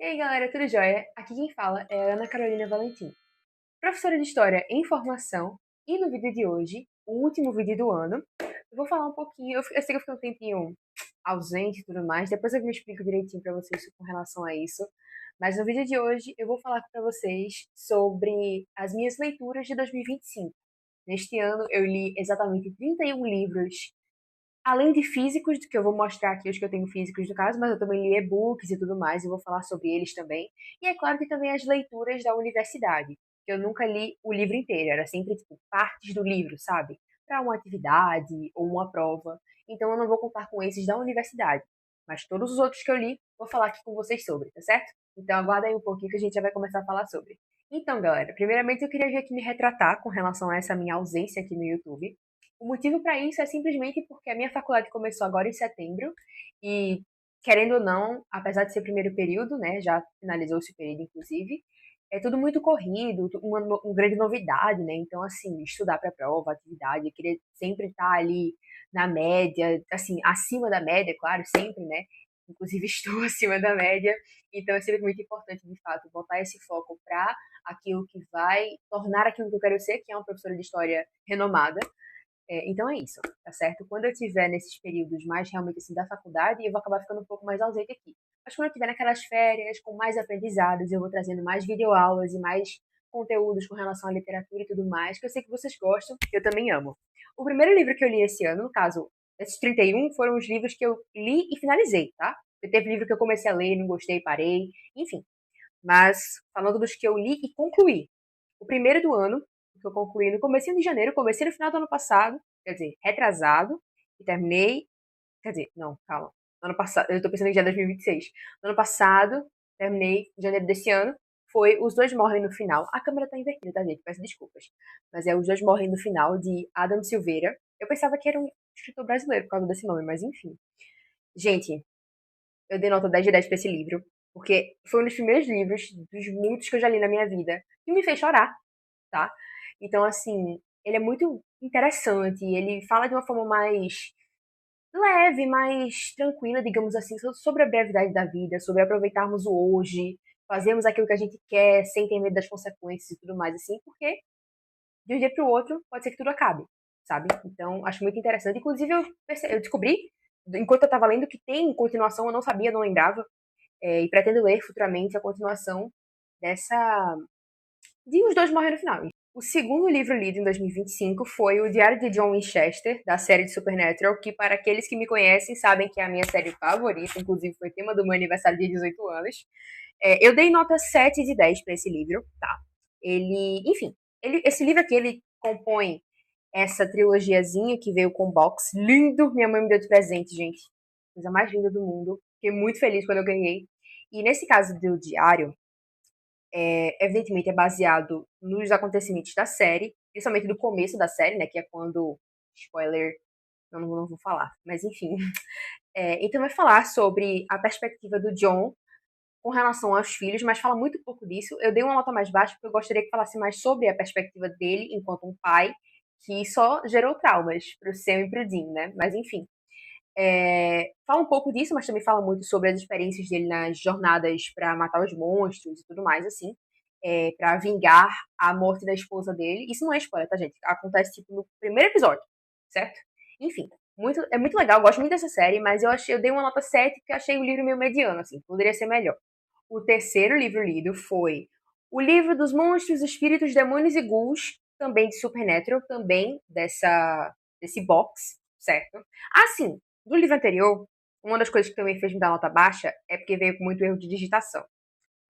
E aí, galera, tudo jóia? Aqui quem fala é a Ana Carolina Valentim, professora de História em Formação, e no vídeo de hoje, o último vídeo do ano, eu vou falar um pouquinho, eu sei que eu fiquei um tempinho ausente e tudo mais, depois eu me explico direitinho pra vocês com relação a isso, mas no vídeo de hoje eu vou falar pra vocês sobre as minhas leituras de 2025. Neste ano eu li exatamente 31 livros, além de físicos, que eu vou mostrar aqui os que eu tenho físicos no caso, mas eu também li e-books e tudo mais, eu vou falar sobre eles também. E é claro que também as leituras da universidade, que eu nunca li o livro inteiro, era sempre tipo partes do livro, sabe? Para uma atividade ou uma prova. Então eu não vou contar com esses da universidade, mas todos os outros que eu li, vou falar aqui com vocês sobre, tá certo? Então aguarda aí um pouquinho que a gente já vai começar a falar sobre. Então, galera, primeiramente eu queria vir aqui me retratar com relação a essa minha ausência aqui no YouTube. O motivo para isso é simplesmente porque a minha faculdade começou agora em setembro e, querendo ou não, apesar de ser primeiro período, né, já finalizou esse período, inclusive, é tudo muito corrido, uma grande novidade, né? Então, assim, estudar para prova, atividade, querer sempre estar ali na média, assim, acima da média, claro, sempre, né? Inclusive, estou acima da média, então é sempre muito importante, de fato, botar esse foco para aquilo que vai tornar aquilo que eu quero ser, que é uma professora de história renomada. Então é isso, tá certo? Quando eu tiver nesses períodos mais realmente assim da faculdade, eu vou acabar ficando um pouco mais ausente aqui. Mas quando eu tiver naquelas férias, com mais aprendizados, eu vou trazendo mais videoaulas e mais conteúdos com relação à literatura e tudo mais, que eu sei que vocês gostam, que eu também amo. O primeiro livro que eu li esse ano, no caso, esses 31 foram os livros que eu li e finalizei, tá? Teve livro que eu comecei a ler, não gostei, parei, enfim. Mas falando dos que eu li e concluí. O primeiro do ano, que eu concluí no comecinho de janeiro, comecei no final do ano passado, quer dizer, retrasado, e terminei, quer dizer, não, calma. No ano passado, eu tô pensando em já 2026. No ano passado, terminei em janeiro desse ano, foi Os Dois Morrem no Final. A câmera tá invertida, tá, gente? Peço desculpas. Mas é Os Dois Morrem no Final, de Adam Silveira. Eu pensava que era um escritor brasileiro por causa desse nome, mas enfim. Gente, eu dei nota 10 de 10 pra esse livro, porque foi um dos primeiros livros, dos muitos que eu já li na minha vida, que me fez chorar, tá? Então, assim, ele é muito interessante, ele fala de uma forma mais leve, mais tranquila, digamos assim, sobre a brevidade da vida, sobre aproveitarmos o hoje, fazermos aquilo que a gente quer sem ter medo das consequências e tudo mais, assim, porque de um dia para o outro pode ser que tudo acabe, sabe? Então, acho muito interessante. Inclusive, eu descobri, enquanto eu estava lendo, que tem continuação, eu não sabia, não lembrava, e pretendo ler futuramente a continuação dessa. De Os Dois Morrem no Final. O segundo livro lido em 2025 foi O Diário de John Winchester, da série de Supernatural, que para aqueles que me conhecem sabem que é a minha série favorita, inclusive foi tema do meu aniversário de 18 anos. Eu dei nota 7 de 10 para esse livro, tá? Enfim, esse livro aqui, ele compõe essa trilogiazinha que veio com box lindo. Minha mãe me deu de presente, gente. Coisa mais linda do mundo. Fiquei muito feliz quando eu ganhei. E nesse caso do diário, evidentemente é baseado nos acontecimentos da série, principalmente do começo da série, né? Que é quando. Spoiler, não vou falar, mas enfim. Então vai falar sobre a perspectiva do John com relação aos filhos, mas fala muito pouco disso. Eu dei uma nota mais baixa porque eu gostaria que falasse mais sobre a perspectiva dele enquanto um pai que só gerou traumas pro Sam e pro Dean, né? Mas enfim. Fala um pouco disso, mas também fala muito sobre as experiências dele nas jornadas para matar os monstros e tudo mais, assim. Para vingar a morte da esposa dele. Isso não é spoiler, tá, gente? Acontece, tipo, no primeiro episódio, certo? Enfim, é muito legal, eu gosto muito dessa série, mas eu dei uma nota 7 porque eu achei o livro meio mediano, assim, poderia ser melhor. O terceiro livro lido foi O Livro dos Monstros, Espíritos, Demônios e Ghouls, também de Supernatural, também desse box, certo? Assim, do livro anterior, uma das coisas que também fez me dar nota baixa é porque veio com muito erro de digitação.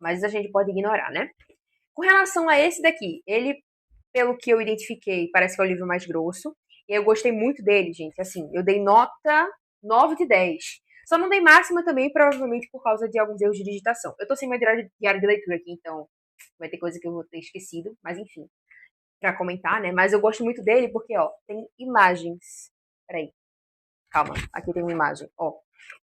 Mas a gente pode ignorar, né? Com relação a esse daqui, ele, pelo que eu identifiquei, parece que é o livro mais grosso. E eu gostei muito dele, gente. Assim, eu dei nota 9 de 10. Só não dei máxima também, provavelmente por causa de alguns erros de digitação. Eu tô sem meu diário de leitura aqui, então vai ter coisa que eu vou ter esquecido. Mas enfim, pra comentar, né? Mas eu gosto muito dele porque, ó, tem imagens. Peraí, calma. Aqui tem uma imagem, ó.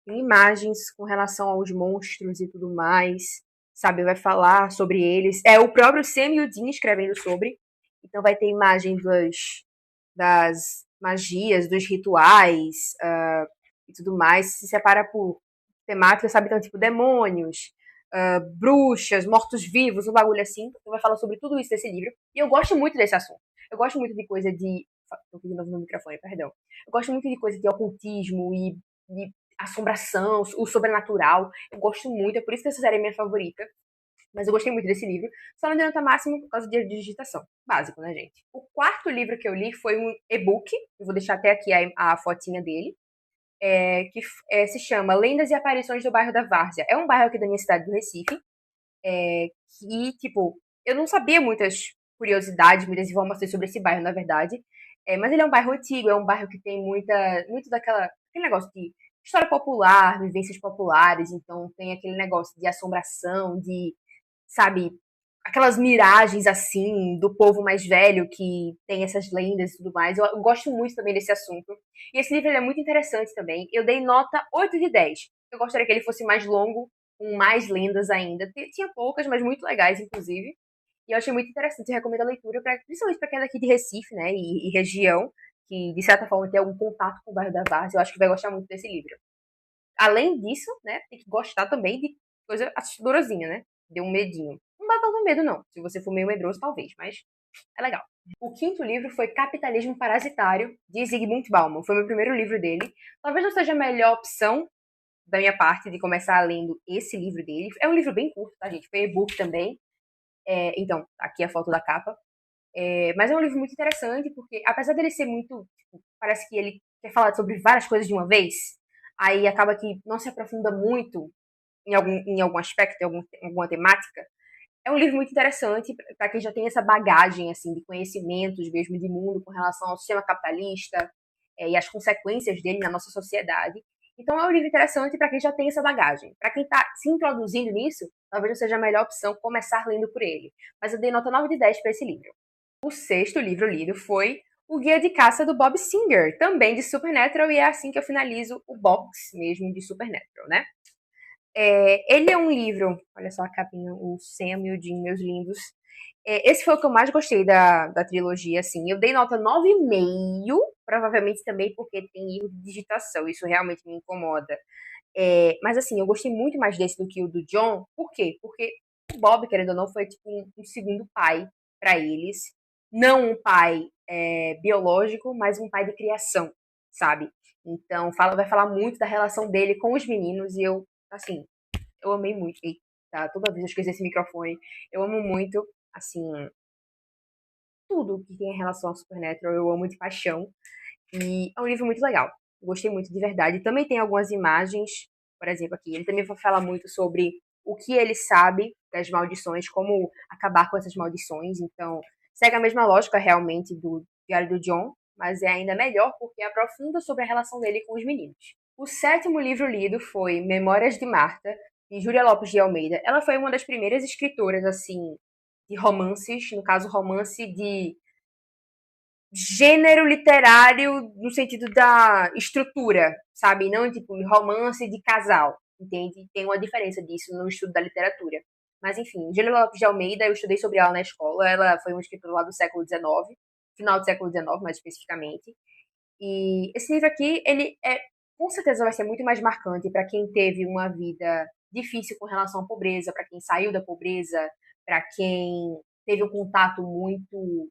Tem imagens com relação aos monstros e tudo mais, sabe? Vai falar sobre eles. É o próprio Sam e o Dean escrevendo sobre. Então vai ter imagens das magias, dos rituais e tudo mais. Se separa por temática, sabe? Então, tipo, demônios, bruxas, mortos-vivos, um bagulho assim. Então vai falar sobre tudo isso desse livro. E eu gosto muito desse assunto. Eu gosto muito de coisa de. Tô aqui de novo no microfone, perdão. Eu gosto muito de coisa de ocultismo e de assombração, o sobrenatural. Eu gosto muito, é por isso que essa série é minha favorita. Mas eu gostei muito desse livro. Só não deu nota máxima por causa de digitação. Básico, né, gente? O quarto livro que eu li foi um e-book. Eu vou deixar até aqui a fotinha dele. Que se chama Lendas e Aparições do Bairro da Várzea. É um bairro aqui da minha cidade, do Recife. Que, tipo, eu não sabia muitas curiosidades, muitas informações sobre esse bairro, na verdade. Mas ele é um bairro antigo, é um bairro que tem muito aquele negócio de história popular, vivências populares. Então tem aquele negócio de assombração, de, sabe, aquelas miragens assim do povo mais velho que tem essas lendas e tudo mais. Eu gosto muito também desse assunto. E esse livro ele é muito interessante também. Eu dei nota 8 de 10. Eu gostaria que ele fosse mais longo, com mais lendas ainda. Tinha poucas, mas muito legais, inclusive. E eu achei muito interessante, eu recomendo a leitura, principalmente para quem é daqui de Recife, né, e região, que de certa forma tem algum contato com o bairro da Várzea, eu acho que vai gostar muito desse livro. Além disso, né, tem que gostar também de coisa assustadorazinha, né? Deu um medinho. Não dá tanto medo, não. Se você for meio medroso, talvez, mas é legal. O quinto livro foi Capitalismo Parasitário, de Zygmunt Bauman. Foi meu primeiro livro dele. Talvez não seja a melhor opção da minha parte de começar lendo esse livro dele. É um livro bem curto, tá, gente? Foi e-book também. Então, aqui a foto da capa. Mas é um livro muito interessante, porque apesar dele ser muito. Tipo, parece que ele quer falar sobre várias coisas de uma vez, aí acaba que não se aprofunda muito em algum aspecto, em alguma temática. É um livro muito interessante para quem já tem essa bagagem assim de conhecimentos mesmo de mundo com relação ao sistema capitalista e as consequências dele na nossa sociedade. Então é um livro interessante para quem já tem essa bagagem. Para quem está se introduzindo nisso, talvez não seja a melhor opção começar lendo por ele. Mas eu dei nota 9 de 10 para esse livro. O sexto livro lido foi O Guia de Caça do Bob Singer, também de Supernatural, e é assim que eu finalizo o box mesmo de Supernatural, né? Ele é um livro, olha só a capinha, o Sam e o Jim, meus lindos. Esse foi o que eu mais gostei da trilogia, assim. Eu dei nota 9,5, provavelmente também porque tem erro de digitação, isso realmente me incomoda. Mas assim, eu gostei muito mais desse do que o do John. Por quê? Porque o Bob, querendo ou não, foi tipo um segundo pai para eles. Não um pai biológico, mas um pai de criação, sabe? Então, vai falar muito da relação dele com os meninos e eu, assim, eu amei muito. Eita, toda vez eu esqueço esse microfone. Eu amo muito, assim, tudo que tem em relação ao Supernatural, eu amo de paixão. E é um livro muito legal. Eu gostei muito de verdade. Também tem algumas imagens, por exemplo, aqui. Ele também fala muito sobre o que ele sabe das maldições, como acabar com essas maldições. Então, segue a mesma lógica realmente do Diário do John, mas é ainda melhor porque aprofunda sobre a relação dele com os meninos. O sétimo livro lido foi Memórias de Marta, de Júlia Lopes de Almeida. Ela foi uma das primeiras escritoras, assim, de romances, no caso, romance de gênero literário no sentido da estrutura, sabe? Não tipo romance de casal, entende? Tem uma diferença disso no estudo da literatura. Mas enfim, Júlia Lopes de Almeida, eu estudei sobre ela na escola, ela foi uma escritora lá do século XIX, final do século XIX mais especificamente. E esse livro aqui, ele com certeza vai ser muito mais marcante para quem teve uma vida difícil com relação à pobreza, para quem saiu da pobreza, para quem teve um contato muito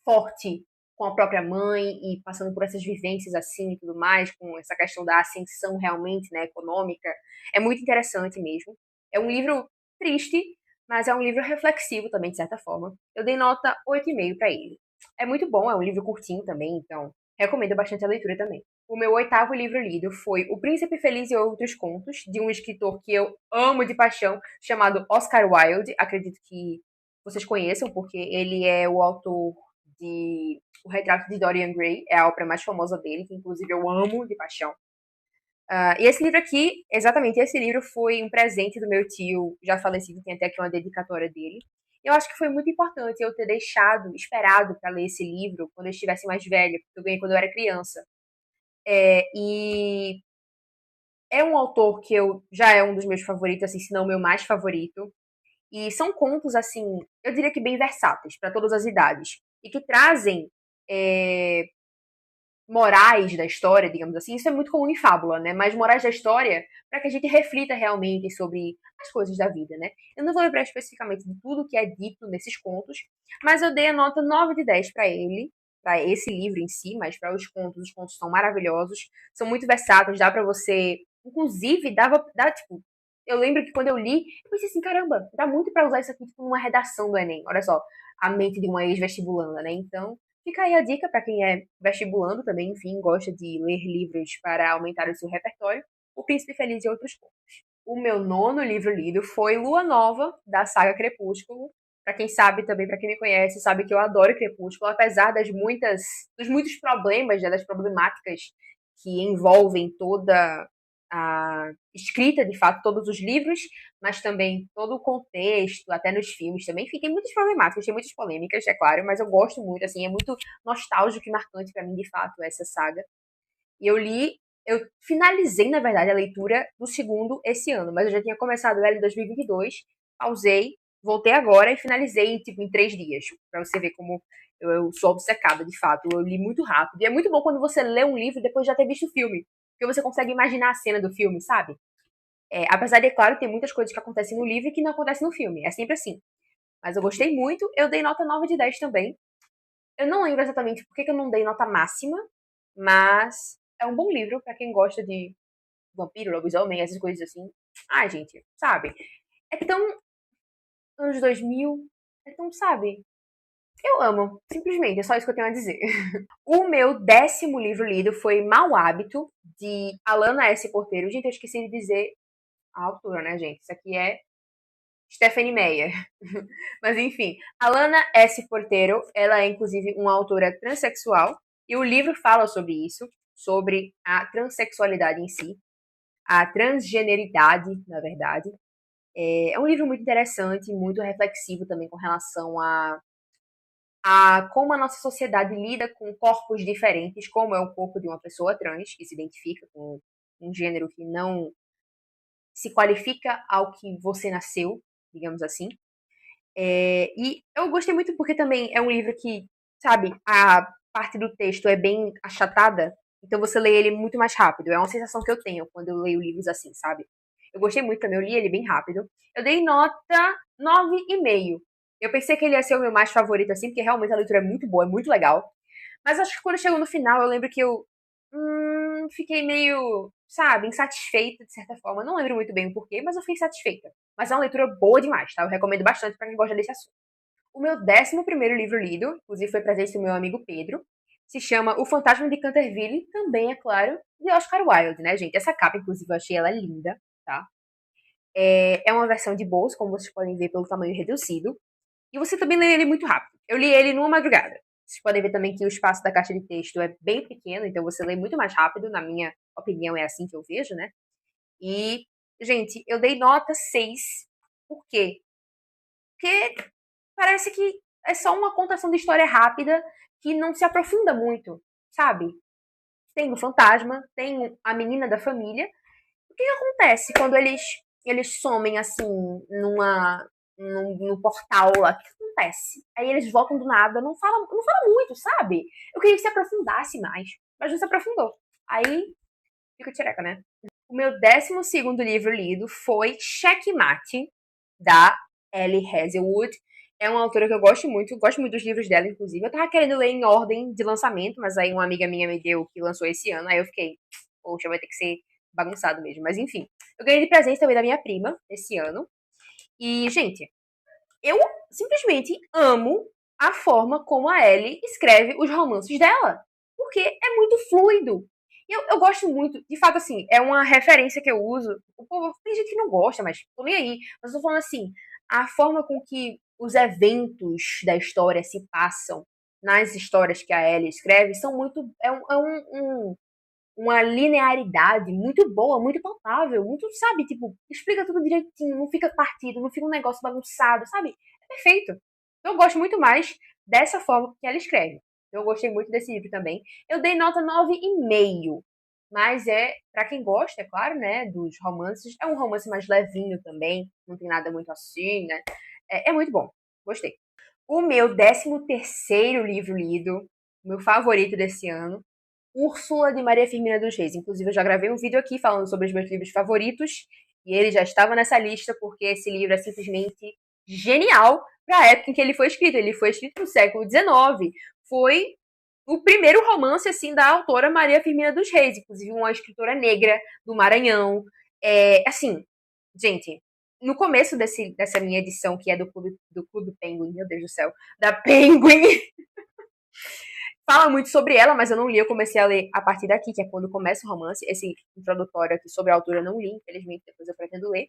forte com a própria mãe e passando por essas vivências assim e tudo mais, com essa questão da ascensão realmente, né, econômica. É muito interessante mesmo. É um livro triste, mas é um livro reflexivo também, de certa forma. Eu dei nota 8,5 para ele. É muito bom, é um livro curtinho também, então recomendo bastante a leitura também. O meu oitavo livro lido foi O Príncipe Feliz e Outros Contos, de um escritor que eu amo de paixão, chamado Oscar Wilde. Acredito que vocês conheçam, porque ele é o autor de O Retrato de Dorian Gray, é a obra mais famosa dele, que inclusive eu amo de paixão. E esse livro aqui, exatamente esse livro, foi um presente do meu tio já falecido, tem até aqui uma dedicatória dele. Eu acho que foi muito importante eu ter esperado para ler esse livro quando eu estivesse mais velha, porque eu ganhei quando eu era criança. E é um autor que já é um dos meus favoritos, assim, se não o meu mais favorito. E são contos, assim, eu diria que bem versáteis, para todas as idades. E que trazem morais da história, digamos assim. Isso é muito comum em fábula, né? Mas morais da história para que a gente reflita realmente sobre as coisas da vida, né? Eu não vou lembrar especificamente de tudo que é dito nesses contos, mas eu dei a nota 9 de 10 para ele, para esse livro em si, mas para os contos são maravilhosos, são muito versáteis, dá para você, inclusive, tipo, eu lembro que quando eu li, eu pensei assim, caramba, dá muito para usar isso aqui tipo numa redação do Enem. Olha só, a mente de uma ex-vestibulanda, né? Então, fica aí a dica para quem é vestibulando também, enfim, gosta de ler livros para aumentar o seu repertório. O Príncipe Feliz e Outros Contos. O meu nono livro lido foi Lua Nova, da saga Crepúsculo. Para quem sabe também, para quem me conhece, sabe que eu adoro Crepúsculo, apesar dos muitos problemas, né, das problemáticas que envolvem toda a escrita, de fato, todos os livros, mas também todo o contexto, até nos filmes também. Enfim, tem muitas problemáticas, tem muitas polêmicas, é claro, mas eu gosto muito, assim, é muito nostálgico e marcante para mim, de fato, essa saga. E eu finalizei, na verdade, a leitura do segundo esse ano, mas eu já tinha começado ela em 2022, pausei, voltei agora e finalizei, tipo, em 3 dias, pra você ver como eu sou obcecada, de fato. Eu li muito rápido. E é muito bom quando você lê um livro depois de já ter visto o filme, porque você consegue imaginar a cena do filme, sabe? Apesar de, é claro, ter muitas coisas que acontecem no livro e que não acontecem no filme. É sempre assim. Mas eu gostei muito, eu dei nota 9 de 10 também. Eu não lembro exatamente por que eu não dei nota máxima, mas é um bom livro pra quem gosta de vampiro, lobisomem, essas coisas assim. Ai, gente, sabe? É tão anos 2000, é tão, sabe? Eu amo, simplesmente, é só isso que eu tenho a dizer. O meu 10º livro lido foi Mau Hábito, de Alana S. Porteiro. Gente, eu esqueci de dizer a autora, né, gente? Isso aqui é Stephanie Meyer. Mas enfim, Alana S. Porteiro, ela é inclusive uma autora transexual, e o livro fala sobre isso, sobre a transexualidade em si, a transgeneridade, na verdade. É um livro muito interessante, muito reflexivo também com relação a como a nossa sociedade lida com corpos diferentes, como é o corpo de uma pessoa trans, que se identifica com um gênero que não se qualifica ao que você nasceu, digamos assim. E eu gostei muito porque também é um livro que, sabe, a parte do texto é bem achatada, então você lê ele muito mais rápido. É uma sensação que eu tenho quando eu leio livros assim, sabe? Eu gostei muito também, eu li ele bem rápido. Eu dei nota 9,5. Eu pensei que ele ia ser o meu mais favorito, assim, porque realmente a leitura é muito boa, é muito legal. Mas acho que quando chegou no final, eu lembro que eu fiquei meio, sabe, insatisfeita, de certa forma. Não lembro muito bem o porquê, mas eu fiquei satisfeita. Mas é uma leitura boa demais, tá? Eu recomendo bastante pra quem gosta desse assunto. O meu 11º livro lido, inclusive foi presente do meu amigo Pedro, se chama O Fantasma de Canterville, também, é claro, de Oscar Wilde, né, gente? Essa capa, inclusive, eu achei ela linda, tá? É uma versão de bolso, como vocês podem ver pelo tamanho reduzido. E você também lê ele muito rápido. Eu li ele numa madrugada. Vocês podem ver também que o espaço da caixa de texto é bem pequeno, então você lê muito mais rápido, na minha opinião é assim que eu vejo, né? E, gente, eu dei nota 6. Por quê? Porque parece que é só uma contação de história rápida que não se aprofunda muito, sabe? Tem o fantasma, tem a menina da família. O que acontece quando eles somem assim no portal lá? O que acontece? Aí eles voltam do nada, não fala muito, sabe? Eu queria que se aprofundasse mais, mas não se aprofundou. Aí fica tchereca, né? O meu 12º livro lido foi Checkmate, da Ellie Hazelwood. É uma autora que eu gosto muito dos livros dela, inclusive. Eu tava querendo ler em ordem de lançamento, mas aí uma amiga minha me deu que lançou esse ano, aí eu fiquei, poxa, vai ter que ser bagunçado mesmo. Mas enfim, eu ganhei de presente também da minha prima esse ano. E, gente, eu simplesmente amo a forma como a Ellie escreve os romances dela. Porque é muito fluido. E eu gosto muito, de fato, assim, é uma referência que eu uso. O povo, tem gente que não gosta, mas tô nem aí. Mas eu tô falando assim, a forma com que os eventos da história se passam nas histórias que a Ellie escreve são muito. Uma linearidade muito boa, muito palpável, muito, sabe, tipo, explica tudo direitinho, não fica partido, não fica um negócio bagunçado, sabe? É perfeito. Eu gosto muito mais dessa forma que ela escreve. Eu gostei muito desse livro também. Eu dei nota 9,5. Mas pra quem gosta, é claro, né, dos romances, é um romance mais levinho também, não tem nada muito assim, né? É muito bom. Gostei. O meu 13º livro lido, meu favorito desse ano, Úrsula de Maria Firmina dos Reis. Inclusive, eu já gravei um vídeo aqui falando sobre os meus livros favoritos. E ele já estava nessa lista porque esse livro é simplesmente genial para a época em que ele foi escrito. Ele foi escrito no século XIX. Foi o primeiro romance assim da autora Maria Firmina dos Reis, inclusive uma escritora negra do Maranhão. Assim, gente, no começo dessa minha edição, que é do Clube Penguin, meu Deus do céu, da Penguin, fala muito sobre ela, mas eu não li. Eu comecei a ler a partir daqui, que é quando começa o romance. Esse introdutório aqui sobre a autora eu não li, infelizmente, depois eu pretendo ler.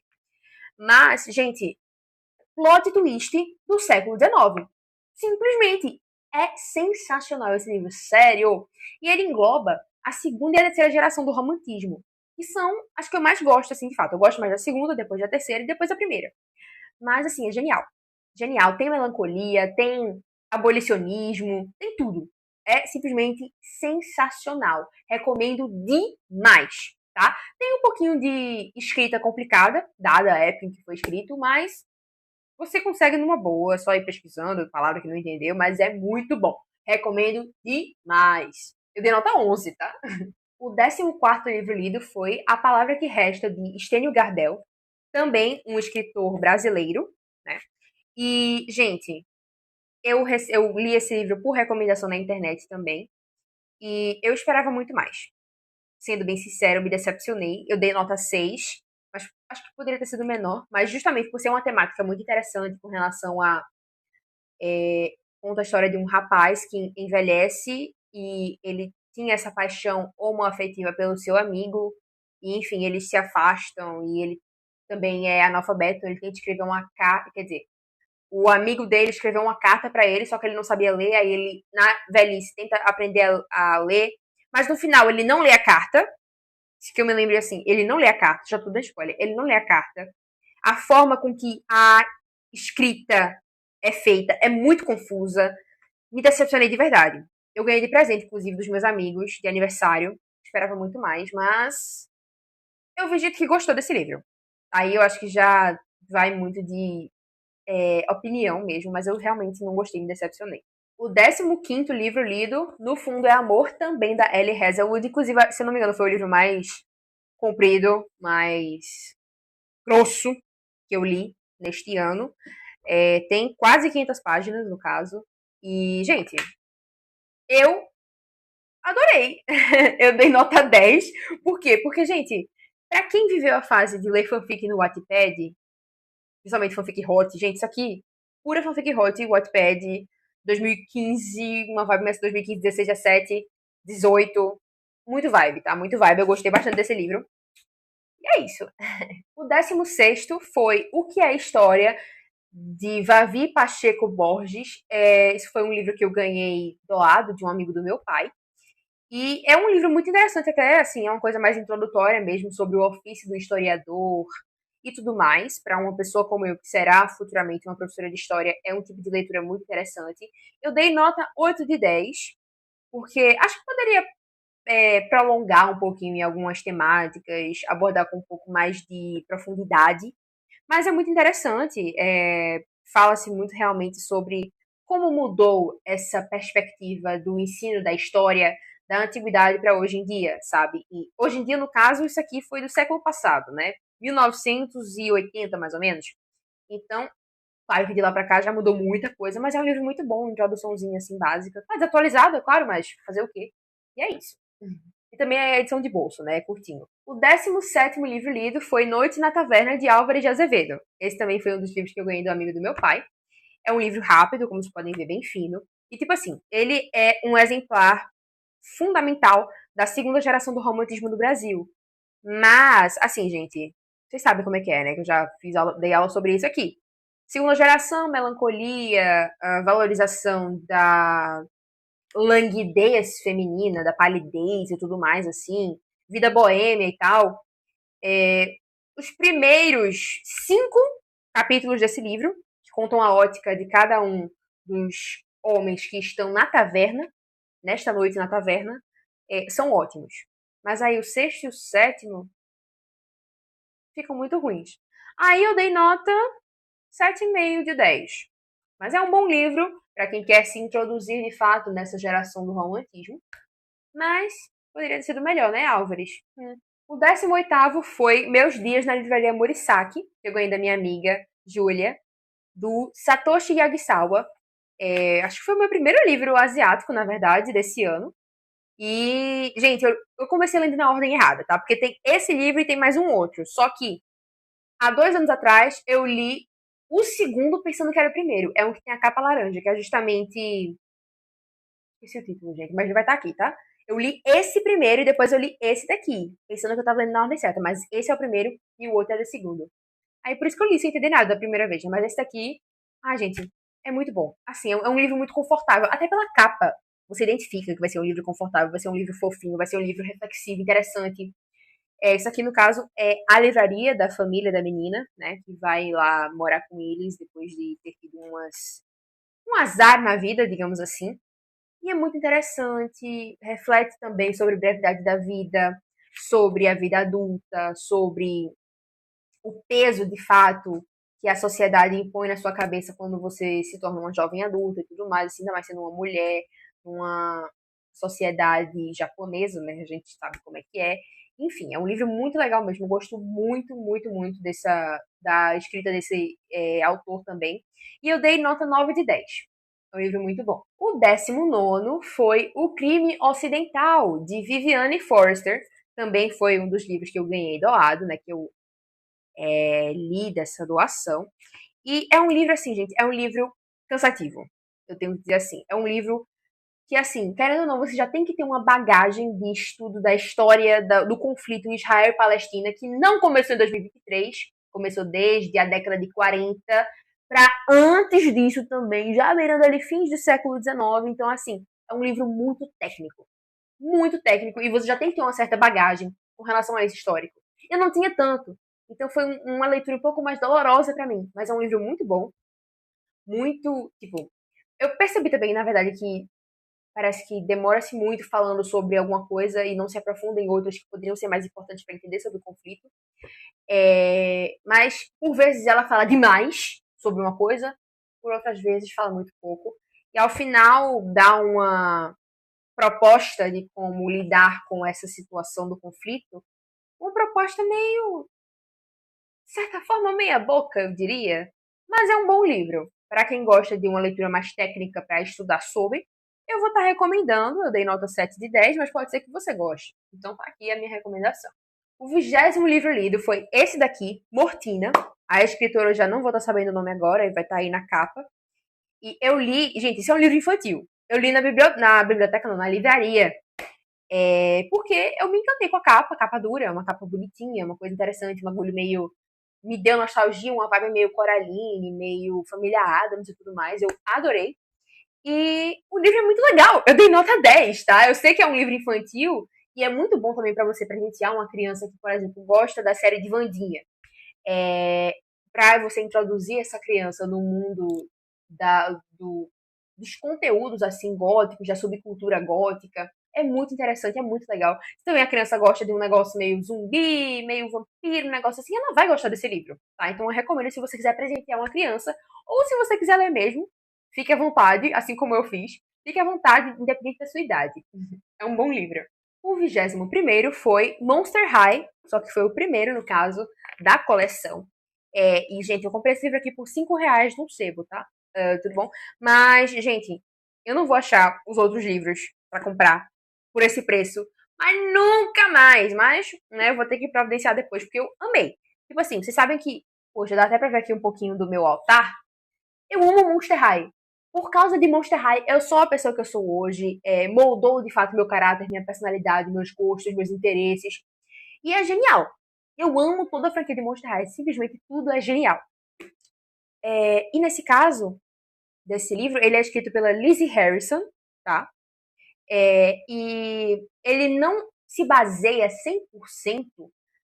Mas, gente, plot twist do século XIX. Simplesmente é sensacional esse livro, sério. E ele engloba a segunda e a terceira geração do romantismo, que são as que eu mais gosto, assim, de fato. Eu gosto mais da segunda, depois da terceira e depois da primeira. Mas, assim, é genial. Genial. Tem melancolia, tem abolicionismo, tem tudo. É simplesmente sensacional. Recomendo demais, tá? Tem um pouquinho de escrita complicada, dada a época em que foi escrito, mas você consegue numa boa, só ir pesquisando, palavra que não entendeu, mas é muito bom. Recomendo demais. Eu dei nota 11, tá? O 14º livro lido foi A Palavra que Resta, de Estênio Gardel, também um escritor brasileiro, né? E, gente, eu li esse livro por recomendação na internet também, e eu esperava muito mais. Sendo bem sincero, eu me decepcionei. Eu dei nota 6, mas acho que poderia ter sido menor, mas justamente por ser uma temática muito interessante com relação a conta a história de um rapaz que envelhece e ele tinha essa paixão homoafetiva pelo seu amigo, e enfim, eles se afastam e ele também é analfabeto, ele tem que escrever uma carta, quer dizer, o amigo dele escreveu uma carta para ele, só que ele não sabia ler, aí ele, na velhice, tenta aprender a ler, mas no final ele não lê a carta, que eu me lembro assim, ele não lê a carta, já tô dando spoiler, ele não lê a carta. A forma com que a escrita é feita é muito confusa. Me decepcionei de verdade. Eu ganhei de presente, inclusive, dos meus amigos de aniversário. Esperava muito mais, mas eu vi gente que gostou desse livro. Aí eu acho que já vai muito de opinião mesmo, mas eu realmente não gostei, me decepcionei. O 15º livro lido, no fundo, é Amor, também da Ellie Hazelwood. Inclusive, se eu não me engano, foi o livro mais comprido, mais grosso que eu li neste ano. Tem quase 500 páginas, no caso. E, gente, eu adorei. Eu dei nota 10. Por quê? Porque, gente, pra quem viveu a fase de ler fanfic no Wattpad, principalmente fanfic hot, gente, isso aqui, pura fanfic hot, Wattpad, 2015, uma vibe mais 2015, 16, 17, 18. Muito vibe, tá? Muito vibe. Eu gostei bastante desse livro. E é isso. O 16º foi O que é a História, de Vavi Pacheco Borges. Esse foi um livro que eu ganhei doado de um amigo do meu pai. E é um livro muito interessante, até assim, é uma coisa mais introdutória mesmo, sobre o ofício do historiador e tudo mais. Para uma pessoa como eu, que será futuramente uma professora de história, é um tipo de leitura muito interessante. Eu dei nota 8 de 10, porque acho que poderia prolongar um pouquinho em algumas temáticas, abordar com um pouco mais de profundidade, mas é muito interessante. Fala-se muito realmente sobre como mudou essa perspectiva do ensino da história da antiguidade para hoje em dia, sabe? E hoje em dia, no caso, isso aqui foi do século passado, né? 1980, mais ou menos. Então, claro que de lá para cá já mudou muita coisa, mas é um livro muito bom, introduçãozinha assim básica. Tá desatualizado, é claro, mas fazer o quê? E é isso. E também é edição de bolso, né? É curtinho. O 17º livro lido foi Noite na Taverna, de Álvares de Azevedo. Esse também foi um dos livros que eu ganhei do amigo do meu pai. É um livro rápido, como vocês podem ver, bem fino. E, tipo assim, ele é um exemplar fundamental da segunda geração do romantismo do Brasil. Mas, assim, gente, vocês sabem como é que é, né? Que eu já dei aula sobre isso aqui. Segunda geração, melancolia, a valorização da languidez feminina, da palidez e tudo mais, assim, vida boêmia e tal. Os primeiros 5 capítulos desse livro, que contam a ótica de cada um dos homens que estão na taverna, nesta noite na taverna, são ótimos. Mas aí o sexto e o sétimo ficam muito ruins. Aí eu dei nota 7,5 de 10. Mas é um bom livro para quem quer se introduzir de fato nessa geração do romantismo. Mas Poderia ter sido melhor, né, Álvares? O 18º foi Meus Dias na Livraria Murasaki, que eu ganhei da minha amiga Júlia, do Satoshi Yagisawa. Acho que foi o meu primeiro livro asiático, na verdade, desse ano. E, gente, eu comecei lendo na ordem errada, tá? Porque tem esse livro e tem mais um outro. Só que, há 2 anos atrás, eu li o segundo pensando que era o primeiro. É um que tem a capa laranja, que é justamente. Esqueci o título, gente, mas vai estar aqui, tá? Eu li esse primeiro e depois eu li esse daqui, pensando que eu tava lendo na ordem certa, mas esse é o primeiro e o outro é o segundo. Aí por isso que eu li sem entender nada da primeira vez, né? Mas esse daqui, gente, é muito bom. Assim, é um livro muito confortável, até pela capa. Você identifica que vai ser um livro confortável, vai ser um livro fofinho, vai ser um livro reflexivo, interessante. Isso aqui, no caso, é a livraria da família da menina, né? Que vai lá morar com eles depois de ter tido um azar na vida, digamos assim. E é muito interessante, reflete também sobre a brevidade da vida, sobre a vida adulta, sobre o peso de fato que a sociedade impõe na sua cabeça quando você se torna uma jovem adulta e tudo mais, assim, ainda mais sendo uma mulher, numa sociedade japonesa, né? A gente sabe como é que é. Enfim, é um livro muito legal mesmo. Eu gosto muito, muito, muito da escrita desse autor também. E eu dei nota 9 de 10. É um livro muito bom. O 19º foi O Crime Ocidental, de Viviane Forster. Também foi um dos livros que eu ganhei doado, né? Que eu li dessa doação. E é um livro, assim, gente, é um livro cansativo. Eu tenho que dizer assim. É um livro que, assim, querendo ou não, você já tem que ter uma bagagem de estudo da história do conflito em Israel e Palestina, que não começou em 2023, começou desde a década de 40, para antes disso também, já beirando ali fins do século XIX. Então, assim, é um livro muito técnico, e você já tem que ter uma certa bagagem com relação a esse histórico. Eu não tinha tanto, então foi uma leitura um pouco mais dolorosa para mim, mas é um livro muito bom, muito, tipo, eu percebi também, na verdade, que parece que demora-se muito falando sobre alguma coisa e não se aprofunda em outras que poderiam ser mais importantes para entender sobre o conflito. Mas, por vezes, ela fala demais sobre uma coisa, por outras vezes fala muito pouco. E ao final dá uma proposta de como lidar com essa situação do conflito, uma proposta meio, de certa forma, meia boca, eu diria. Mas é um bom livro. Para quem gosta de uma leitura mais técnica para estudar sobre, eu vou estar recomendando. Eu dei nota 7 de 10, mas pode ser que você goste. Então tá aqui a minha recomendação. O 20º livro lido foi esse daqui, Mortina. A escritora eu já não vou estar sabendo o nome agora, ele vai estar aí na capa. E eu li, gente, isso é um livro infantil. Eu li na biblioteca, não, na livraria. Porque eu me encantei com a capa dura, uma capa bonitinha, uma coisa interessante, um bagulho meio. Me deu nostalgia, uma vibe meio Coraline, meio Família Adams e tudo mais. Eu adorei. E o livro é muito legal. Eu dei nota 10, tá? Eu sei que é um livro infantil e é muito bom também para você presentear uma criança que, por exemplo, gosta da série de Wandinha. Para você introduzir essa criança no mundo dos conteúdos assim góticos, da subcultura gótica. É muito interessante, é muito legal. Se também a criança gosta de um negócio meio zumbi, meio vampiro, um negócio assim, ela vai gostar desse livro, tá? Então eu recomendo se você quiser presentear uma criança, ou se você quiser ler mesmo, fique à vontade, assim como eu fiz. Fique à vontade, independente da sua idade. É um bom livro. O 21º foi Monster High, só que foi o primeiro, no caso, da coleção. E, gente, eu comprei esse livro aqui por R$ 5 no sebo, tá? Tudo bom? Mas, gente, eu não vou achar os outros livros pra comprar por esse preço. Mas nunca mais. Mas, né, eu vou ter que providenciar depois, porque eu amei. Tipo assim, vocês sabem que, poxa, dá até pra ver aqui um pouquinho do meu altar. Eu amo Monster High. Por causa de Monster High, eu sou a pessoa que eu sou hoje. Moldou, de fato, meu caráter, minha personalidade, meus gostos, meus interesses. E é genial. Eu amo toda a franquia de Monster High. Simplesmente tudo é genial. E nesse caso, desse livro, ele é escrito pela Lizzie Harrison, tá? E ele não se baseia 100%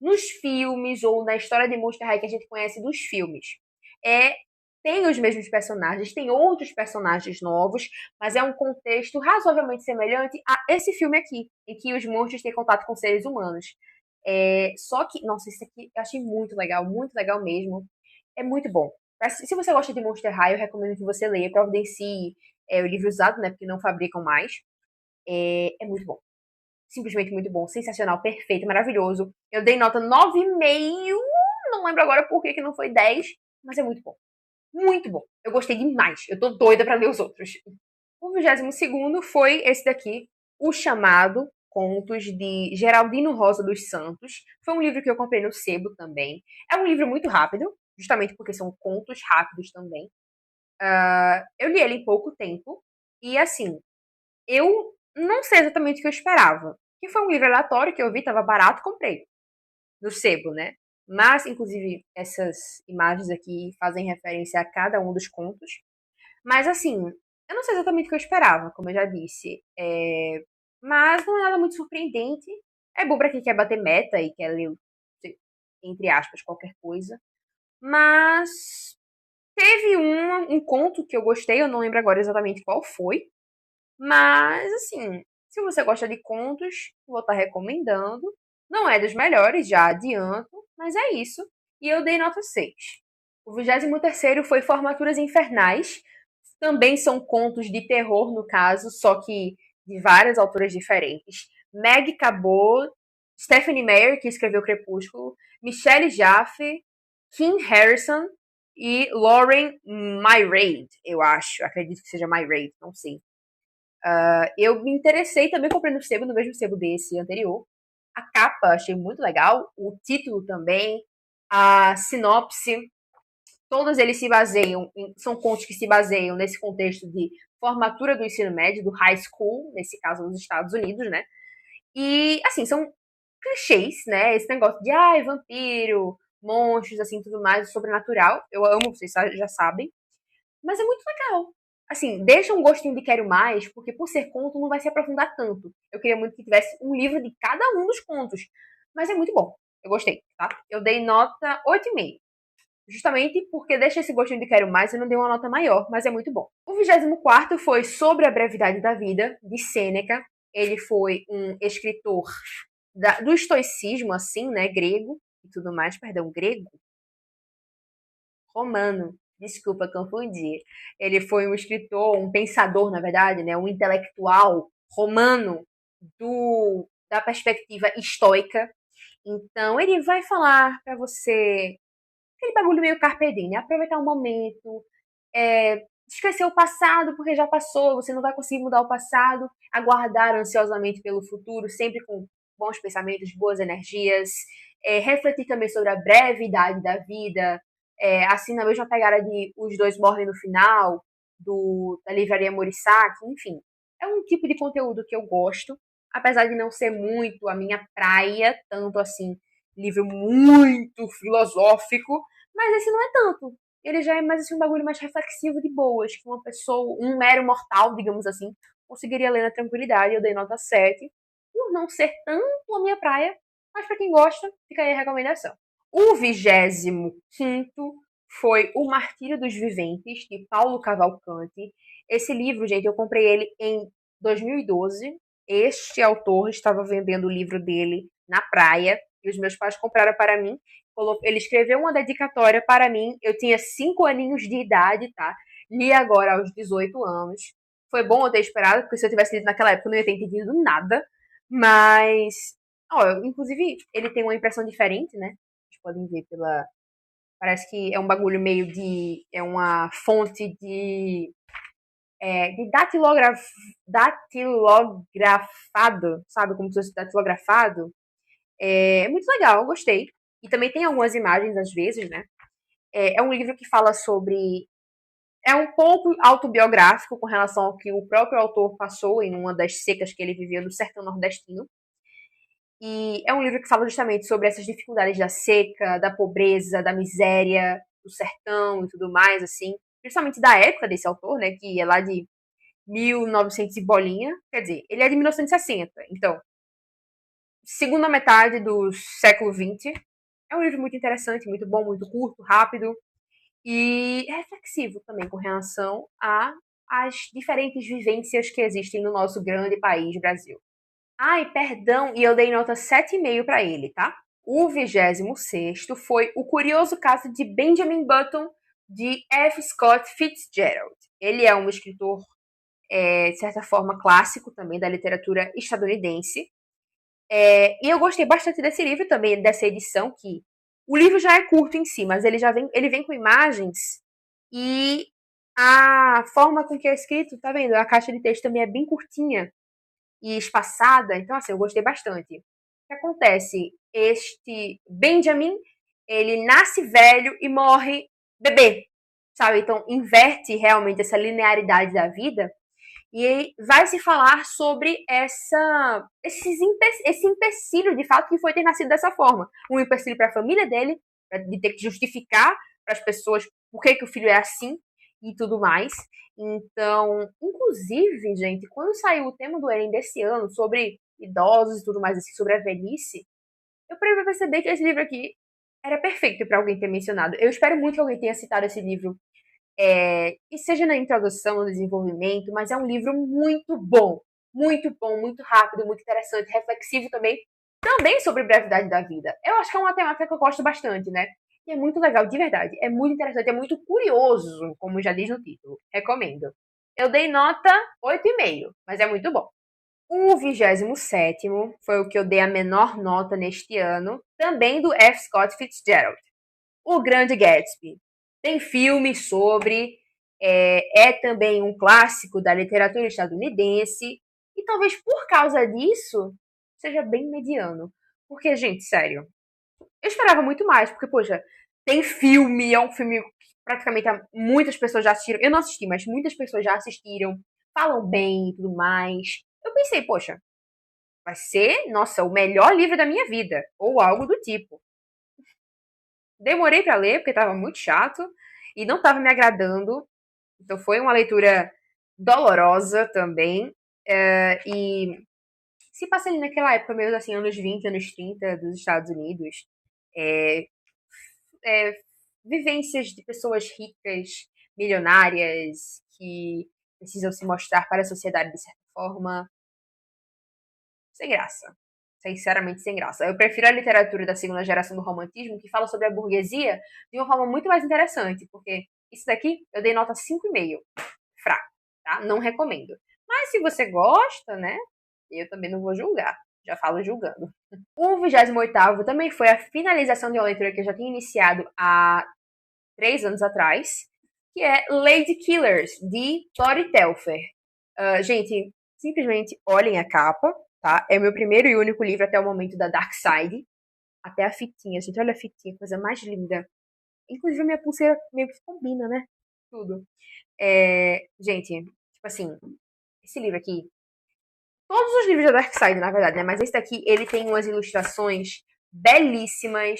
nos filmes ou na história de Monster High que a gente conhece dos filmes. É, tem os mesmos personagens, tem outros personagens novos, mas é um contexto razoavelmente semelhante a esse filme aqui, em que os monstros têm contato com seres humanos. Só que, nossa, isso aqui eu achei muito legal mesmo. É muito bom. Se você gosta de Monster High, eu recomendo que você leia, providencie o livro usado, né? Porque não fabricam mais. É muito bom. simplesmente muito bom, sensacional, perfeito, maravilhoso. Eu dei nota 9,5, não lembro agora por que não foi 10, mas é muito bom. Muito bom. Eu gostei demais. Eu tô doida pra ler os outros. O 22º foi esse daqui, O Chamado, Contos de Geraldino Rosa dos Santos. Foi um livro que eu comprei no sebo também. É um livro muito rápido, justamente porque são contos rápidos também. Eu li ele em pouco tempo. E assim, eu não sei exatamente o que eu esperava. Que foi um livro aleatório que eu vi, tava barato, comprei. No sebo, né? Mas, inclusive, essas imagens aqui fazem referência a cada um dos contos. Mas, assim, eu não sei exatamente o que eu esperava, como eu já disse. Mas não é nada muito surpreendente. É bom pra quem quer bater meta e quer ler, entre aspas, qualquer coisa. Mas teve um conto que eu gostei, eu não lembro agora exatamente qual foi. Mas, assim, se você gosta de contos, vou estar recomendando. Não é dos melhores, já adianto, mas é isso. E eu dei nota 6. O 23º foi Formaturas Infernais. Também são contos de terror, no caso, só que de várias autoras diferentes. Meg Cabot, Stephanie Meyer, que escreveu Crepúsculo, Michelle Jaffe, Kim Harrison e Lauren Myraid, eu acho. Acredito que seja Myraid, não sei. Eu me interessei, também comprei no sebo, no mesmo sebo desse anterior. A capa achei muito legal, o título também, a sinopse, todos eles se baseiam, são contos que se baseiam nesse contexto de formatura do ensino médio, do high school, nesse caso nos Estados Unidos, né? E, assim, são clichês, né? Esse negócio de, vampiro, monstros, assim, tudo mais, sobrenatural. Eu amo, vocês já sabem. Mas é muito legal. Assim, deixa um gostinho de quero mais, porque por ser conto não vai se aprofundar tanto. Eu queria muito que tivesse um livro de cada um dos contos. Mas é muito bom. Eu gostei, tá? Eu dei nota 8,5. Justamente porque deixa esse gostinho de quero mais, eu não dei uma nota maior, mas é muito bom. O 24º foi Sobre a Brevidade da Vida, de Sêneca. Ele foi um escritor do estoicismo, assim, né? Grego e tudo mais. Perdão, grego? Romano. Desculpa, confundi. Ele foi um escritor, um pensador, na verdade, né? Um intelectual romano da perspectiva estoica. Então, ele vai falar para você aquele bagulho meio carpe diem, né? Aproveitar o momento, esquecer o passado porque já passou, você não vai conseguir mudar o passado, aguardar ansiosamente pelo futuro, sempre com bons pensamentos, boas energias, refletir também sobre a brevidade da vida, assim na mesma pegada de Os Dois Morrem no Final, da livraria Morisaki, enfim. É um tipo de conteúdo que eu gosto, apesar de não ser muito a minha praia, tanto assim, livro muito filosófico, mas esse não é tanto. Ele já é mais assim um bagulho mais reflexivo de boas, que uma pessoa, um mero mortal, digamos assim, conseguiria ler na tranquilidade. Eu dei nota 7, por não ser tanto a minha praia, mas para quem gosta, fica aí a recomendação. O 25º foi O Martírio dos Viventes, de Paulo Cavalcanti. Esse livro, gente, eu comprei ele em 2012. Este autor estava vendendo o livro dele na praia e os meus pais compraram para mim. Ele escreveu uma dedicatória para mim. Eu tinha 5 aninhos de idade, tá? Li agora aos 18 anos. Foi bom eu ter esperado, porque se eu tivesse lido naquela época eu não ia ter entendido nada. Mas, inclusive, ele tem uma impressão diferente, né? Vocês podem ver pela. Parece que é um bagulho meio de. É uma fonte de datilografado, sabe? Como se fosse datilografado. É muito legal, eu gostei. E também tem algumas imagens, às vezes, né? É um livro que fala sobre. É um pouco autobiográfico com relação ao que o próprio autor passou em uma das secas que ele viveu no sertão nordestino. E é um livro que fala justamente sobre essas dificuldades da seca, da pobreza, da miséria, do sertão e tudo mais, assim. Principalmente da época desse autor, né? Que é lá de 1900 e bolinha. Quer dizer, ele é de 1960. Então, segunda metade do século XX. É um livro muito interessante, muito bom, muito curto, rápido e reflexivo também com relação às diferentes vivências que existem no nosso grande país, Brasil. Ai, perdão, e eu dei nota 7,5 para ele, tá? O 26º foi O Curioso Caso de Benjamin Button, de F. Scott Fitzgerald. Ele é um escritor, de certa forma, clássico também da literatura estadunidense. E eu gostei bastante desse livro também, dessa edição, que o livro já é curto em si, mas ele vem com imagens e a forma com que é escrito, tá vendo? A caixa de texto também é bem curtinha e espaçada, então assim, eu gostei bastante. O que acontece? Este Benjamin, ele nasce velho e morre bebê, sabe? Então inverte realmente essa linearidade da vida e vai se falar sobre esse empecilho de fato que foi ter nascido dessa forma. Um empecilho para a família dele, de ter que justificar para as pessoas por que o filho é assim e tudo mais. Então, inclusive, gente, quando saiu o tema do Enem desse ano sobre idosos e tudo mais, assim, sobre a velhice, eu parei pra perceber que esse livro aqui era perfeito para alguém ter mencionado. Eu espero muito que alguém tenha citado esse livro e seja na introdução, no desenvolvimento, mas é um livro muito bom, muito rápido, muito interessante, reflexivo também, também sobre brevidade da vida. Eu acho que é uma temática que eu gosto bastante, né? E é muito legal, de verdade. É muito interessante, é muito curioso, como já diz no título. Recomendo. Eu dei nota 8,5, mas é muito bom. O 27º foi o que eu dei a menor nota neste ano, também do F. Scott Fitzgerald. O Grande Gatsby. Tem filme sobre, também um clássico da literatura estadunidense, e talvez por causa disso seja bem mediano. Porque, gente, sério, eu esperava muito mais, porque, poxa, tem filme, é um filme que praticamente muitas pessoas já assistiram. Eu não assisti, mas muitas pessoas já assistiram, falam bem e tudo mais. Eu pensei, poxa, vai ser, nossa, o melhor livro da minha vida, ou algo do tipo. Demorei para ler, porque estava muito chato e não estava me agradando. Então foi uma leitura dolorosa também. E se passa ali naquela época, mesmo assim, anos 20, anos 30 dos Estados Unidos. É, é, Vivências de pessoas ricas, milionárias, que precisam se mostrar para a sociedade de certa forma. Sem graça. Sinceramente, sem graça. Eu prefiro a literatura da segunda geração do romantismo, que fala sobre a burguesia de uma forma muito mais interessante, porque isso daqui eu dei nota 5,5. Fraco, tá? Não recomendo. Mas se você gosta, né? Eu também não vou julgar. Já falo julgando. O 28º também foi a finalização de uma leitura que eu já tinha iniciado há 3 anos atrás, que é Lady Killers, de Tori Telfer. Gente, simplesmente olhem a capa, tá? É o meu primeiro e único livro até o momento da Dark Side. Até a fitinha, gente, olha a fitinha, coisa mais linda. Inclusive a minha pulseira meio que combina, né? Tudo. Gente, tipo assim, esse livro aqui, todos os livros da Dark Side, na verdade, né? Mas esse daqui, ele tem umas ilustrações belíssimas.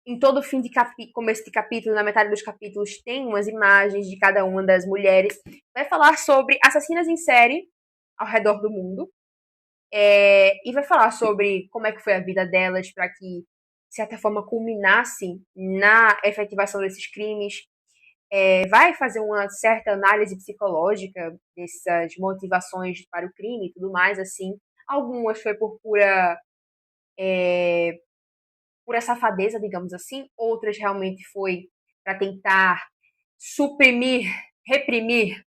Em todo fim de começo de capítulo, na metade dos capítulos, tem umas imagens de cada uma das mulheres. Vai falar sobre assassinas em série ao redor do mundo. E vai falar sobre como é que foi a vida delas para que, de certa forma, culminasse na efetivação desses crimes. Vai fazer uma certa análise psicológica dessas motivações para o crime e tudo mais, assim. Algumas foi por safadeza, digamos assim. Outras realmente foi para tentar suprimir, reprimir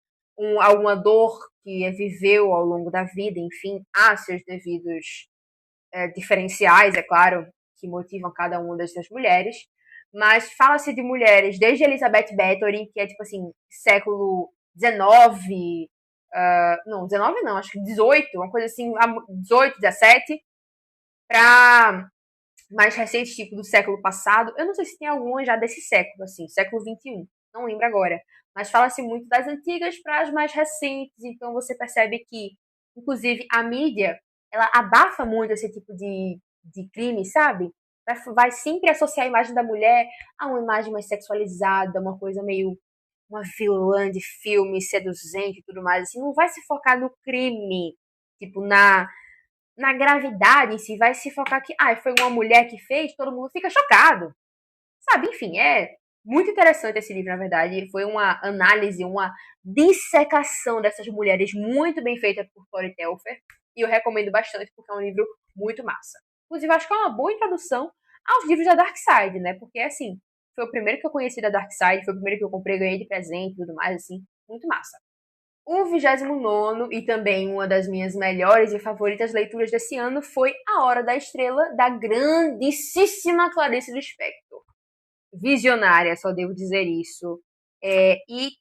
alguma dor que viveu ao longo da vida, enfim, há seus devidos diferenciais, é claro, que motivam cada uma dessas mulheres, mas fala-se de mulheres desde Elizabeth Bathory, que é tipo assim, século XIX, não, 19 não, acho que 18, uma coisa assim, 18, 17, para mais recentes, tipo do século passado. Eu não sei se tem alguma já desse século, assim, século XXI, não lembro agora. Mas fala-se muito das antigas para as mais recentes, então você percebe que, inclusive, a mídia, ela abafa muito esse tipo de crime, sabe? Vai sempre associar a imagem da mulher a uma imagem mais sexualizada, uma coisa meio uma vilã de filme seduzente e tudo mais, assim, não vai se focar no crime, tipo, na gravidade em si, vai se focar que, foi uma mulher que fez, todo mundo fica chocado. Sabe, enfim, é muito interessante esse livro, na verdade. Foi uma análise, uma dissecação dessas mulheres muito bem feita por Tori Telfer. E eu recomendo bastante, porque é um livro muito massa. Inclusive, acho que é uma boa introdução aos livros da Dark Side, né? Porque, assim, foi o primeiro que eu conheci da Dark Side, foi o primeiro que eu comprei, ganhei de presente e tudo mais, assim. Muito massa. O 29º, e também uma das minhas melhores e favoritas leituras desse ano, foi A Hora da Estrela, da grandíssima Clarice Lispector. Visionária, só devo dizer isso. E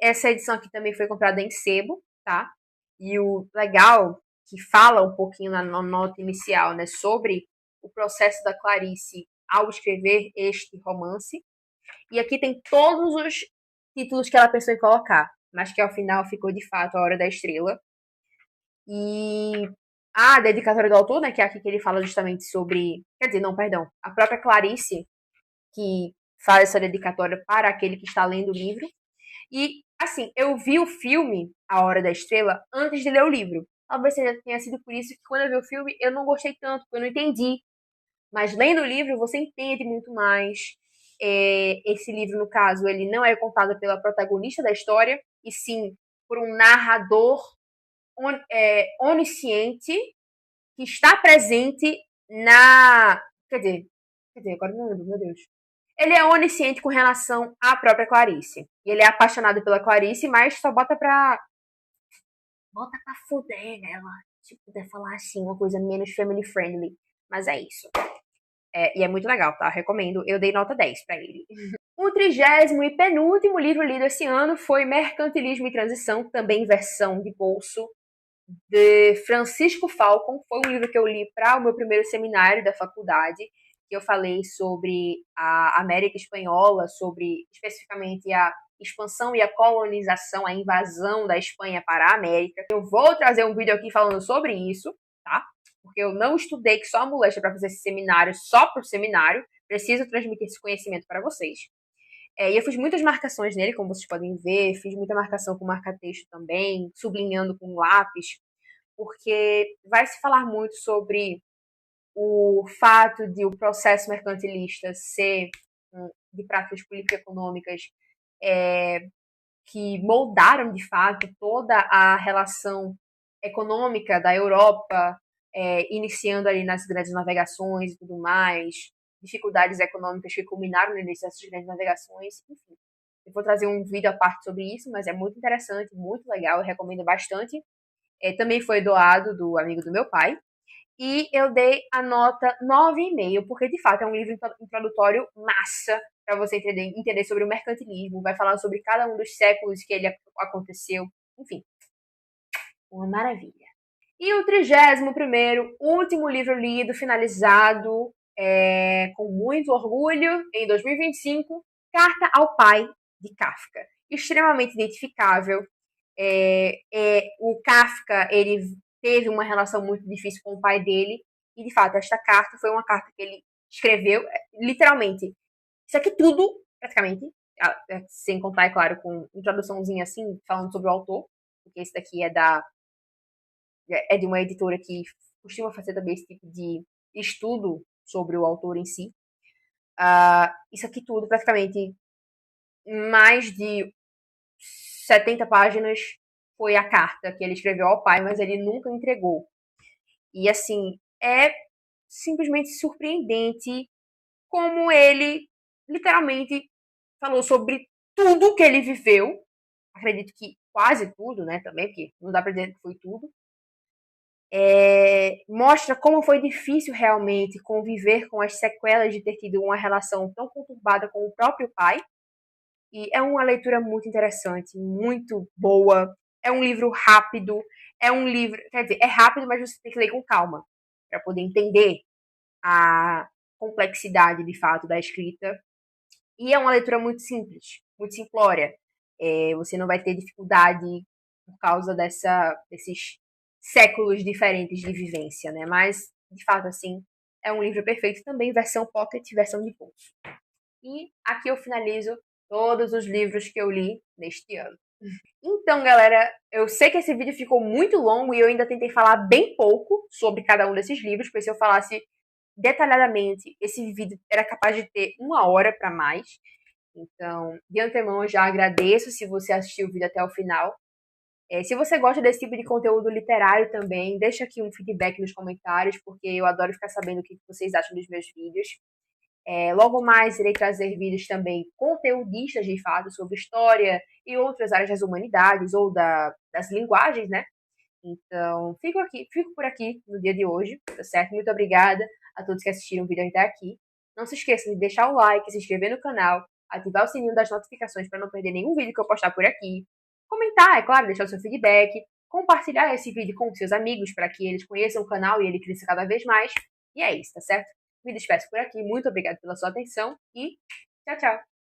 essa edição aqui também foi comprada em sebo, tá? E o legal, que fala um pouquinho na nota inicial, né, sobre o processo da Clarice ao escrever este romance. E aqui tem todos os títulos que ela pensou em colocar, mas que ao final ficou de fato A Hora da Estrela. E a dedicatória do autor, né, que é aqui que ele fala justamente sobre... Quer dizer, não, perdão. A própria Clarice, que faz essa dedicatória para aquele que está lendo o livro. E, assim, eu vi o filme A Hora da Estrela antes de ler o livro. Talvez tenha sido por isso que quando eu vi o filme eu não gostei tanto, porque eu não entendi. Mas lendo o livro você entende muito mais. Esse livro, no caso, ele não é contado pela protagonista da história, e sim por um narrador onisciente que está presente na... Quer dizer, agora não lembro, meu Deus. Ele é onisciente com relação à própria Clarice. E ele é apaixonado pela Clarice, mas só bota pra... Bota pra fuder nela. Se puder falar assim, uma coisa menos family friendly. Mas é isso. E é muito legal, tá? Recomendo. Eu dei nota 10 pra ele. O 30º e penúltimo livro lido esse ano foi Mercantilismo e Transição, também versão de bolso, de Francisco Falcon. Foi um livro que eu li para o meu primeiro seminário da faculdade, que eu falei sobre a América Espanhola, sobre especificamente a expansão e a colonização, a invasão da Espanha para a América. Eu vou trazer um vídeo aqui falando sobre isso, tá? Porque eu não estudei que só a moléstia para fazer esse seminário, só para o seminário. Preciso transmitir esse conhecimento para vocês. E eu fiz muitas marcações nele, como vocês podem ver. Fiz muita marcação com marca-texto também, sublinhando com lápis, porque vai se falar muito sobre o fato de o processo mercantilista ser de práticas político-econômicas que moldaram, de fato, toda a relação econômica da Europa, iniciando ali nas grandes navegações e tudo mais, dificuldades econômicas que culminaram no início dessas grandes navegações, enfim. Eu vou trazer um vídeo à parte sobre isso, mas é muito interessante, muito legal, eu recomendo bastante. Também foi doado do amigo do meu pai. E eu dei a nota 9,5, porque de fato é um livro introdutório massa para você entender sobre o mercantilismo, vai falar sobre cada um dos séculos que ele aconteceu, enfim, uma maravilha. E o 31º, último livro lido, finalizado, com muito orgulho, em 2025, Carta ao Pai, de Kafka. Extremamente identificável. O Kafka, ele teve uma relação muito difícil com o pai dele, e de fato, esta carta foi uma carta que ele escreveu, literalmente, isso aqui tudo, praticamente, sem contar, é claro, com introduçãozinha assim, falando sobre o autor, porque esse daqui é de uma editora que costuma fazer também esse tipo de estudo sobre o autor em si. Isso aqui tudo, praticamente, mais de 70 páginas foi a carta que ele escreveu ao pai, mas ele nunca entregou. E, assim, é simplesmente surpreendente como ele, literalmente, falou sobre tudo que ele viveu. Acredito que quase tudo, né, também, porque não dá pra dizer que foi tudo. Mostra como foi difícil realmente conviver com as sequelas de ter tido uma relação tão conturbada com o próprio pai. E é uma leitura muito interessante, muito boa. É um livro rápido, é um livro... Quer dizer, é rápido, mas você tem que ler com calma para poder entender a complexidade, de fato, da escrita. E é uma leitura muito simples, muito simplória. Você não vai ter dificuldade por causa desses séculos diferentes de vivência, né? Mas, de fato, assim, é um livro perfeito também, versão pocket, versão de bolso. E aqui eu finalizo todos os livros que eu li neste ano. Então, galera, eu sei que esse vídeo ficou muito longo e eu ainda tentei falar bem pouco sobre cada um desses livros, porque se eu falasse detalhadamente, esse vídeo era capaz de ter 1 hora para mais. Então, de antemão, eu já agradeço se você assistiu o vídeo até o final. Se você gosta desse tipo de conteúdo literário também, deixa aqui um feedback nos comentários, porque eu adoro ficar sabendo o que vocês acham dos meus vídeos. Logo mais irei trazer vídeos também conteudistas de fato sobre história e outras áreas das humanidades ou das linguagens, né? Então, fico por aqui no dia de hoje, tá certo? Muito obrigada a todos que assistiram o vídeo até aqui. Não se esqueçam de deixar o like, se inscrever no canal, ativar o sininho das notificações para não perder nenhum vídeo que eu postar por aqui. Comentar, é claro, deixar o seu feedback, compartilhar esse vídeo com seus amigos para que eles conheçam o canal e ele cresça cada vez mais. E é isso, tá certo? Me despeço por aqui. Muito obrigada pela sua atenção e tchau, tchau!